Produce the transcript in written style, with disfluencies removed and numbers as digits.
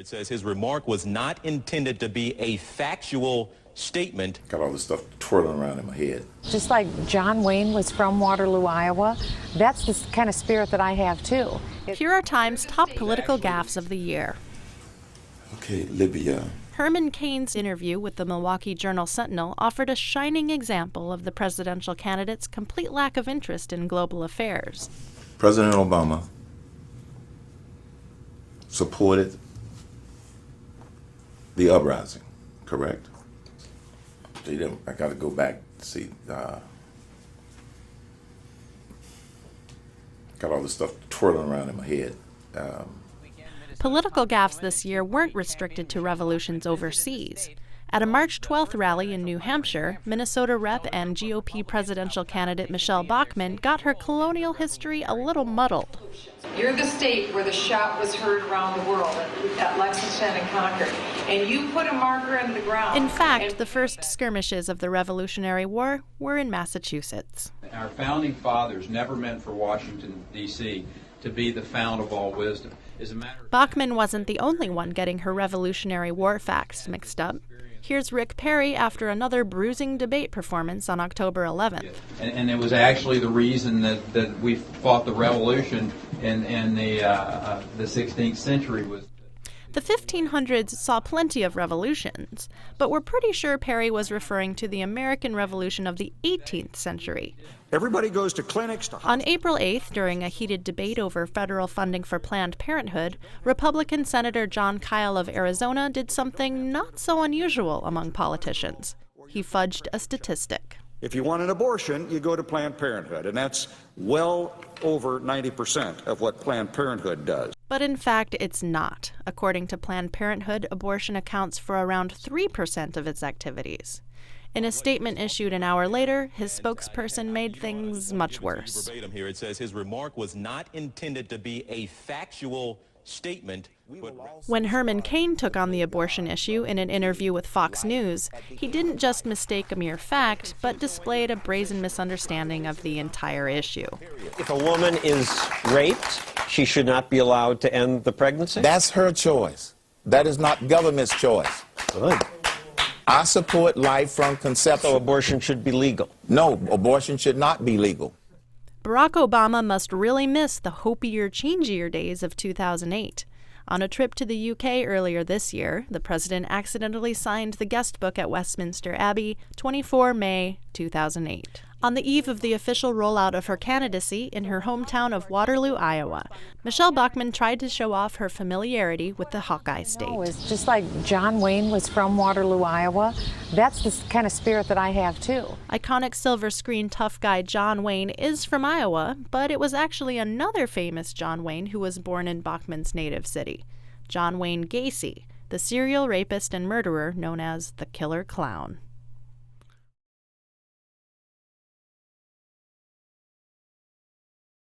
It says his remark was not intended to be a factual statement. Got all this stuff twirling around in my head. Just like John Wayne was from Waterloo, Iowa, that's the kind of spirit that I have too. Here are Time's top political gaffes of the year. Okay, Libya. Herman Cain's interview with the Milwaukee Journal-Sentinel offered a shining example of the presidential candidate's complete lack of interest in global affairs. President Obama supported the uprising, correct? I got to go back to see. Got all this stuff twirling around in my head. Political gaffes this year weren't restricted to revolutions overseas. At a March 12th rally in New Hampshire, Minnesota Rep. And GOP presidential candidate Michelle Bachmann got her colonial history a little muddled. You're the state where the shout was heard around the world at Lexington and Concord, and you put a marker in the ground. In fact, the first skirmishes of the Revolutionary War were in Massachusetts. Our founding fathers never meant for Washington, D.C. to be the fount of all wisdom. Bachmann wasn't the only one getting her Revolutionary War facts mixed up. Here's Rick Perry after another bruising debate performance on October 11th. And it was actually the reason that we fought the revolution in the 16th century. The 1500s saw plenty of revolutions, but we're pretty sure Perry was referring to the American Revolution of the 18th century. Everybody goes to clinics. On April 8th, during a heated debate over federal funding for Planned Parenthood, Republican Senator John Kyle of Arizona did something not so unusual among politicians. He fudged a statistic. If you want an abortion, you go to Planned Parenthood, and that's well over 90% of what Planned Parenthood does. But in fact, it's not. According to Planned Parenthood, abortion accounts for around 3% of its activities. In a statement issued an hour later, his spokesperson made things much worse. Verbatim here, it says his remark was not intended to be a factual statement. When Herman Cain took on the abortion issue in an interview with Fox News, he didn't just mistake a mere fact, but displayed a brazen misunderstanding of the entire issue. If a woman is raped, she should not be allowed to end the pregnancy? That's her choice. That is not government's choice. Good. I support life from conception. So abortion should be legal? No, abortion should not be legal. Barack Obama must really miss the hopier, changier days of 2008. On a trip to the UK earlier this year, the president accidentally signed the guest book at Westminster Abbey, 24 May 2008. On the eve of the official rollout of her candidacy in her hometown of Waterloo, Iowa, Michelle Bachmann tried to show off her familiarity with the Hawkeye state. It's just like John Wayne was from Waterloo, Iowa. That's the kind of spirit that I have too. Iconic silver screen tough guy John Wayne is from Iowa, but it was actually another famous John Wayne who was born in Bachmann's native city, John Wayne Gacy, the serial rapist and murderer known as the Killer Clown.